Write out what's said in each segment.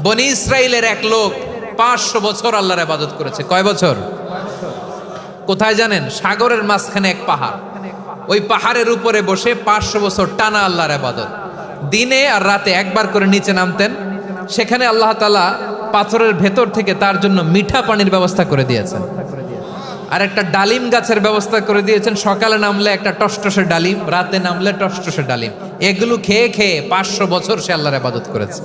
বনি ইসরাইলের এক লোক 500 বছর আল্লাহর ইবাদত করেছে। কয় বছর? কোথায় জানেন? সাগরের মাঝখানে এক পাহাড়, ওই পাহাড়ের উপরে বসে 500 বছর টানা আল্লাহর ইবাদত। দিনে আর রাতে একবার করে নিচে নামতেন। সেখানে আল্লাহ তাআলা পাথরের ভেতর থেকে তার জন্য মিঠা পানির ব্যবস্থা করে দিয়েছেন, আর একটা ডালিম গাছের ব্যবস্থা করে দিয়েছেন। সকালে নামলে একটা টসটসে ডালিম, রাতে নামলে টসটসে ডালিম। এগুলো খেয়ে খেয়ে 500 বছর সে আল্লাহর ইবাদত করেছে।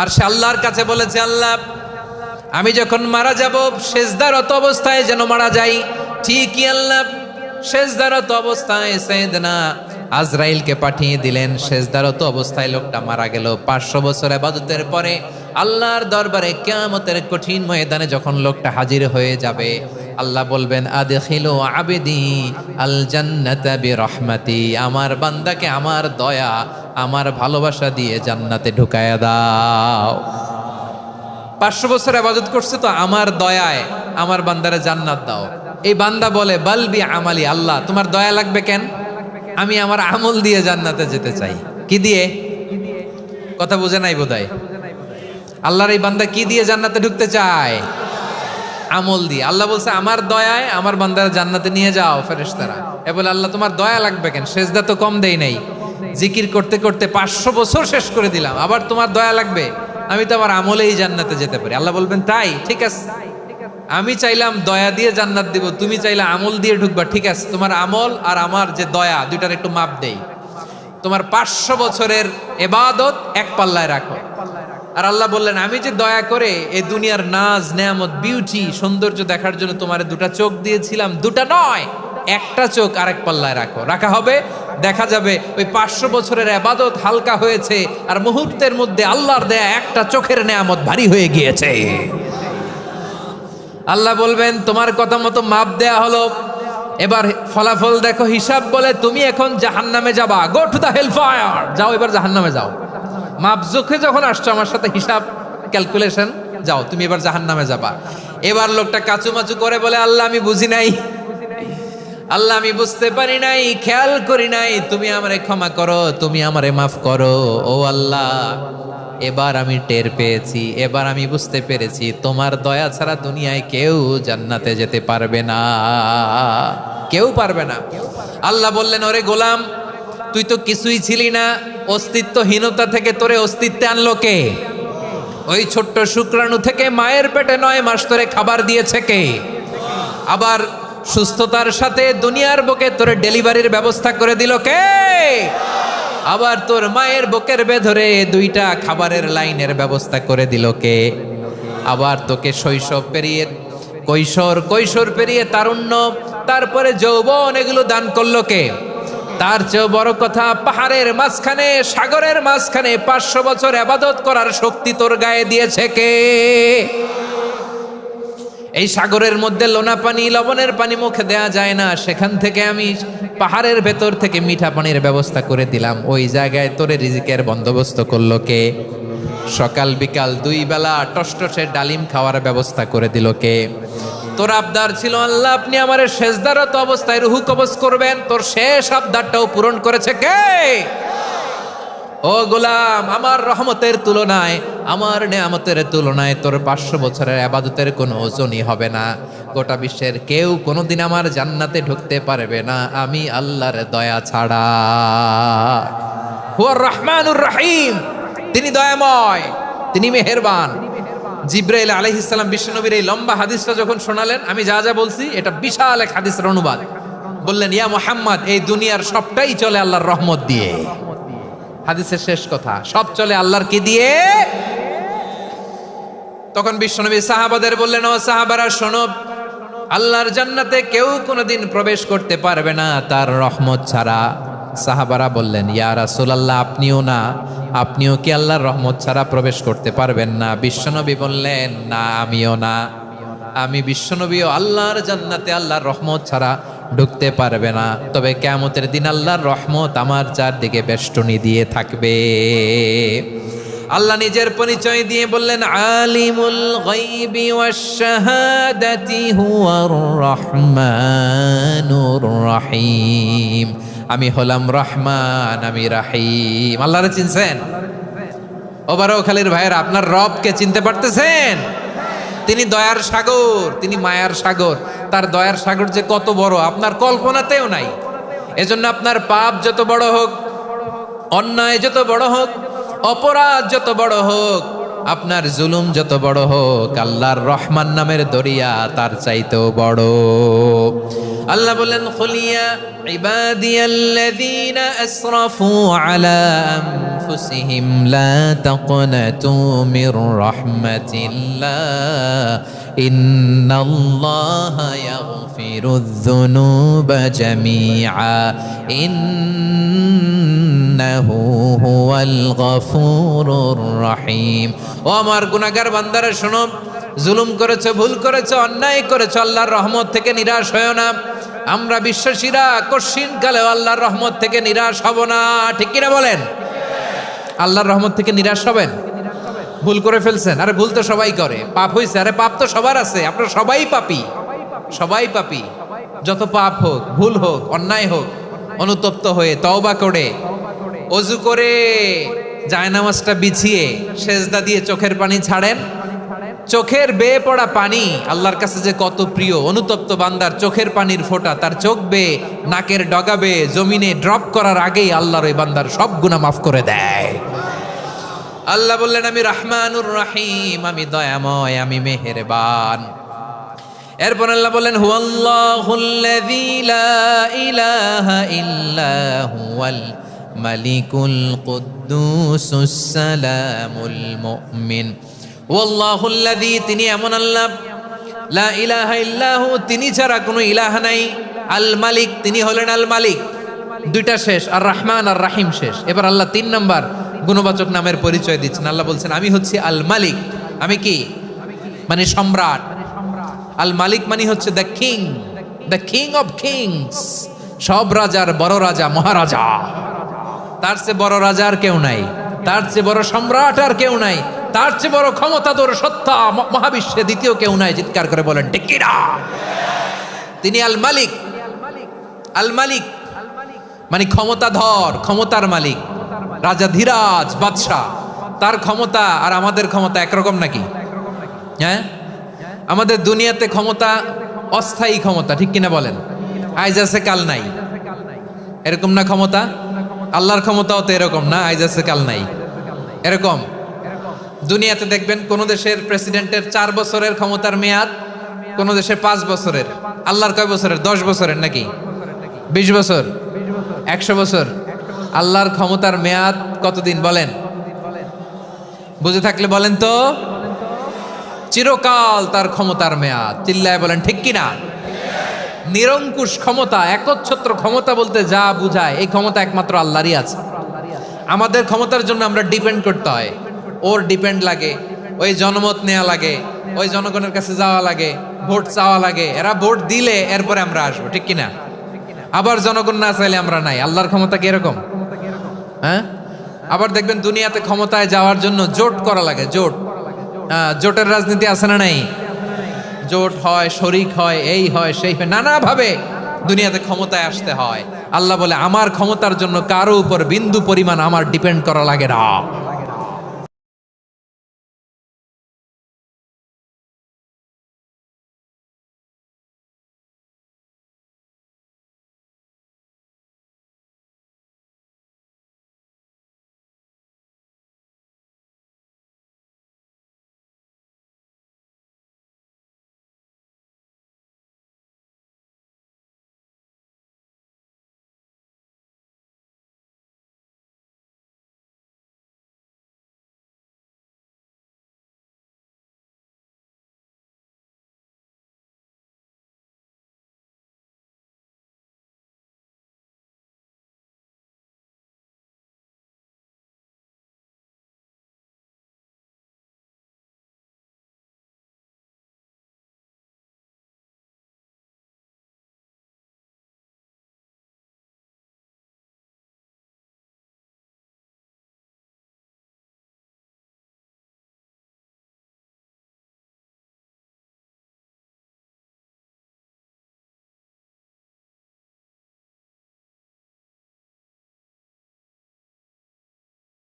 আর সে আল্লাহর কাছে বলেছে, আল্লাহ আমি যখন মারা যাব সেজদারত অবস্থায় যেন মারা যাই। ঠিকই আল্লাহ সেজদারত অবস্থায় সাইয়েদনা আজরাইলকে পাঠিয়ে দিলেন। সেজদারত অবস্থায় লোকটা মারা গেল। 500 বছর ইবাদতের পরে আল্লাহর দরবারে কিয়ামতের কঠিন ময়দানে যখন লোকটা হাজির হয়ে যাবে, আল্লাহ বলবেন, আদখিলু আবদি আল জান্নাতা বিরহমাতি, আমার বান্দাকে আমার দয়া আমার ভালোবাসা দিয়ে জান্নাতে ঢুকায়া দাও। 500 বছর ইবাদত করছে তো আমার দয়ায় আমার বান্দারে জান্নাত দাও। এই বান্দা বলে, বালবি আমালি, আল্লাহ তোমার দয়া লাগবে কেন? আমি আমার আমল দিয়ে জান্নাতে যেতে চাই। কি দিয়ে? কথা বুঝে নাই বোধহয়। আল্লাহর এই বান্দা কি দিয়ে জান্নাতে ঢুকতে চায়? আমল দিয়ে। আল্লাহ বলছে, আমার দয়ায় আমার বান্দারা জান্নাতে নিয়ে যাও। ফেরেশতারা এ বলে, আল্লাহ তোমার দয়া লাগবে কেন? সেজদা তো কম দেই নাই, জিকির করতে করতে 500 বছর শেষ করে দিলাম, আবার তোমার দয়া লাগবে? আমি তো আমার আমলেই জান্নাতে যেতে পারি। আল্লাহ বলবেন, তাই ঠিক আছে, আমি চাইলাম দয়া দিয়ে জান্নাত দিব, তুমি চাইলে আমল দিয়ে ঢুকবা। ঠিক আছে, তোমার আমল আর আমার যে দয়া দুইটার একটু মাপ দেই। তোমার 500 বছরের ইবাদত এক পাল্লায় রাখো। আর আল্লাহ বললেন, আমি যে দয়া করে এই দুনিয়ার নাজ নেয়ামত বিউটি সৌন্দর্য দেখার জন্য তোমার দুটা চোখ দিয়েছিলাম, দুটা নয় একটা চোখ আরেক পাল্লায় রাখো। রাখা হবে, দেখা যাবে ওই 500 বছরের ইবাদত হালকা হয়েছে, আর মুহূর্তের মধ্যে আল্লাহর দেয়া একটা চোখের নেয়ামত ভারী হয়ে গিয়েছে। আল্লাহ বলবেন, তোমার কথা মতো মাপ দেয়া হলো, এবার ফলাফল দেখো। হিসাব বলে, তুমি এখন জাহান্নামে যাবা। Go to the hell fire, যাও এবার জাহান্নামে যাও। মাপ জোখে যখন আসছো আমার সাথে হিসাব ক্যালকুলেশন, যাও তুমি এবার জাহান্নামে যাবা। এবার লোকটা কাচুমাচু করে বলে, আল্লাহ আমি বুঝি নাই, আল্লাহ আমি বুঝতে পারি নাই, খেয়াল করি নাই, তুমি আমারে ক্ষমা করো, তুমি আমারে মাফ করো। ও আল্লাহ, এবার আমি টের পেয়েছি, এবার আমি বুঝতে পেরেছি, তোমার দয়া ছাড়া দুনিয়ায় কেউ জান্নাতে যেতে পারবে না, কেউ পারবে না। আল্লাহ বললেন, ওরে গোলাম, তুই তো কিছুই ছিলি না, অস্তিত্বহীনতা থেকে তোরে অস্তিত্বে আনলো কে? ওই ছোট্ট শুক্রাণু থেকে মায়ের পেটে 9 মাস ধরে খাবার দিয়েছে কে? আবার সুস্থতার সাথে দুনিয়ার বুকে তোরে ডেলিভারির ব্যবস্থা করে দিল কে? আবার তোর মায়ের বুকের ভেতরে 2টা খাবারের লাইনের ব্যবস্থা করে দিল কে? আবার তোকে শৈশব পেরিয়ে কৈশোর পেরিয়ে তারুণ্য, তারপরে যৌবন, এগুলো দান করলো কে? তার চেয়েও বড় কথা, পাহাড়ের মাঝখানে সাগরের মাঝখানে 500 বছর ইবাদত করার শক্তি তোর গায়ে দিয়েছে কে? এই সাগরের মধ্যে লোনা পানি, লবণের পানি মুখে দেয়া যায় না, সেখান থেকে আমি পাহাড়ের ভেতর থেকে মিঠা পানির ব্যবস্থা করে দিলাম। ওই জায়গায় তোরে রিজিকের বন্দোবস্ত করলো কে? সকাল বিকাল 2 বেলা টসটসে ডালিম খাওয়ার ব্যবস্থা করে দিল কে? তোর আবদার ছিল, আল্লাহ আপনি আমার সেজদারত অবস্থায় রুহু কবজ করবেন, তোর শেষ আবদারটাও পূরণ করেছে কে? ও গোলাম, আমার রহমতের তুলনায়, আমার নেয়ামতের তুলনায় তোর 500 বছরের ইবাদতের কোনো ওজনই হবে না। গোটা বিশ্বের কেউ কোনোদিন আমার জান্নাতে ঢুকতে পারবে না আমি আল্লাহর দয়া ছাড়া। হুয়ার রহমানুর রহিম, তিনি দয়াময়, তিনি মেহেরবান। জিব্রাইল আলাইহিস সালাম বিশ্বনবীর এই লম্বা হাদিসটা যখন শোনালেন, আমি যা যা বলছি এটা বিশাল এক হাদিসের অনুবাদ। বললেন, ইয়া মুহাম্মদ, এই দুনিয়ার সবটাই চলে আল্লাহর রহমত দিয়ে। হাদিসের শেষ কথা, সব চলে আল্লাহর কি দিয়ে? তখন বিশ্বনবী সাহাবাদের বললেন, ও সাহাবারা শোনো, আল্লাহর জান্নাতে কেউ কোনোদিন প্রবেশ করতে পারবে না তার রহমত ছাড়া। সাহাবারা বললেন, ইয়া রাসূলুল্লাহ, আপনিও না? আপনিও কি আল্লাহর রহমত ছাড়া প্রবেশ করতে পারবেন না? বিশ্বনবী বললেন, না আমিও না, আমি বিশ্বনবীও আল্লাহর জান্নাতে আল্লাহর রহমত ছাড়া ঢুকতে পারবে না। তবে কিয়ামতের দিন আল্লাহর রহমত আমার চারদিকে বেষ্টনী দিয়ে থাকবে। আল্লাহ নিজের পরিচয় দিয়ে বললেন, আলিমুল গায়বি ওয়াশ শাহাদাতি হুয়ার রহমানুর রহিম, আমি হলাম রহমান, আমি রাহিম। আল্লাহরে চিনছেন? ও বারোখালীর ভাইয়ের, আপনার রবকে চিনতে পারতেছেন? তিনি দয়ার সাগর, তিনি মায়ার সাগর। তার দয়ার সাগর যে কত বড় আপনার কল্পনাতেও নাই। এজন্য আপনার পাপ যত বড় হোক, অন্যায় যত বড় হোক, অপরাধ যত বড় হোক, আপনার জুলুম যত বড় হোক, আল্লাহর রহমান নামের দরিয়া তার চাইতেও বড়। আল্লাহ বলেন, খুলিয়া ইবাদিয়াল্লাযীনা আসরাফু আলা আনফুসিহিম লা তাকনাতু মির রাহমাতিল্লাহ ইন্নাল্লাহা ইয়াগফিরুয যুনুবা জামিআ ইন্নাহু হুয়াল গফুরুর রহিম। ও আমার গুনাহগার বান্দারা শোনো, জুলুম করেছো, ভুল করেছো, অন্যায় করেছো, আল্লাহর রহমত থেকে নিরাশ হয়ো না। আমরা বিশ্বাসীরা কঠিন কালেও আল্লাহর রহমত থেকে নিরাশ হব না, ঠিক কিনা বলেন? আল্লাহর রহমত থেকে নিরাশ হবেন? ভুল করে ফেলছেন, আরে ভুল তো সবাই করে। পাপ হয়েছে, আরে পাপ তো সবার আছে, আপনারা সবাই পাপী, সবাই পাপী। যত পাপ হোক, ভুল হোক, অন্যায় হোক, অনুতপ্ত হয়ে তওবা করে, ওযু করে, জায়নামাজটা বিছিয়ে সেজদা দিয়ে চোখের পানি ছাড়েন। চোখের বেয়ে পড়া পানি আল্লাহর কাছে যে কত প্রিয়। অনুতপ্ত বান্দার চোখের পানির ফোঁটা তার চোখ বেয়ে, নাকের ডগা বেয়ে জমিনে ড্রপ করার আগেই আল্লাহর ওই বান্দার সব গুনাহ মাফ করে দেয়। আল্লাহ বললেন, আমি রহমানুর রহিম, আমি দয়াময়, আমি মেহেরবান। এরপর আল্লাহ বললেন, হুয়াল্লাহুল্লাযী লা ইলাহা ইল্লা হুয়াল মালিকুল কুদ্দুসুস সালামুল মুমিন। ওয়াল্লাহুল্লাযী, তিনি এমন আল্লাহ, লা ইলাহা ইল্লাহু, তিনি ছাড়া কোনো ইলাহ নাই। আল মালিক, তিনি হলেন আল মালিক। দুইটা শেষ, আর রহমান আর রাহিম শেষ। এবার আল্লাহ 3 নাম্বার গুণবাচক নামের পরিচয় দিচ্ছেন। আল্লাহ বলছেন, আমি হচ্ছি আল মালিক। আমি কি? মানে সম্রাট। আল মালিক মানে হচ্ছে the king, the king of kings. সব রাজার বড় রাজা, মহারাজা। তার চেয়ে বড় রাজা আর কেউ নাই, তার চেয়ে বড় সম্রাট আর কেউ নাই, তার চেয়ে বড় ক্ষমতাধর সত্তা মহাবিশ্বে দ্বিতীয় কেউ নাই। চিৎকার করে বলেন ঠিক কিনা? তিনি আল মালিক। আল মালিক মানে ক্ষমতাধর, ক্ষমতার মালিক, রাজা ধীরাজ বাদশাহ। তার ক্ষমতা আর আমাদের ক্ষমতা একরকম নাকি? হ্যাঁ, আমাদের দুনিয়াতে ক্ষমতা অস্থায়ী ক্ষমতা, ঠিক কিনা বলেন? আইজ আছে কাল নাই, এরকম না ক্ষমতা? আল্লাহর ক্ষমতাও তো এরকম না, আইজ আছে কাল নাই এরকম। দুনিয়াতে দেখবেন কোন দেশের প্রেসিডেন্টের 4 বছরের ক্ষমতার মেয়াদ, কোন দেশের 5 বছরের। আল্লাহর কয় বছরের? 10 বছরের নাকি 20 বছর, 100 বছর। আল্লাহর ক্ষমতার মেয়াদ কতদিন বলেন? বুঝে থাকলে বলেন তো। চিরকাল তার ক্ষমতার মেয়াদ। চিল্লায় বলেন ঠিক কিনা? নিরঙ্কুশ ক্ষমতা, একচ্ছত্র ক্ষমতা বলতে যা বুঝায়, এই ক্ষমতা একমাত্র আল্লাহরই আছে। আমাদের ক্ষমতার জন্য আমরা ডিপেন্ড করতে হয়, ওর ডিপেন্ড লাগে, ওই জনমত নেওয়া লাগে, ওই জনগণের কাছে যাওয়া লাগে, ভোট চাওয়া লাগে। এরা ভোট দিলে এরপরে আমরা আসবো, ঠিক কিনা? আবার জনগণ না চাইলে আমরা নাই। আল্লাহর ক্ষমতা কি এরকম? হ্যাঁ। আবার দেখবেন দুনিয়াতে ক্ষমতায় যাওয়ার জন্য জোট করা লাগে, জোট। জোটের রাজনীতি আছে না নাই? জোট হয়, শরিক হয়, এই হয়, সেই হয়, নানাভাবে দুনিয়াতে ক্ষমতায় আসতে হয়। আল্লাহ বলে, আমার ক্ষমতার জন্য কারো উপর বিন্দু পরিমাণ আমার ডিপেন্ড করা লাগে না।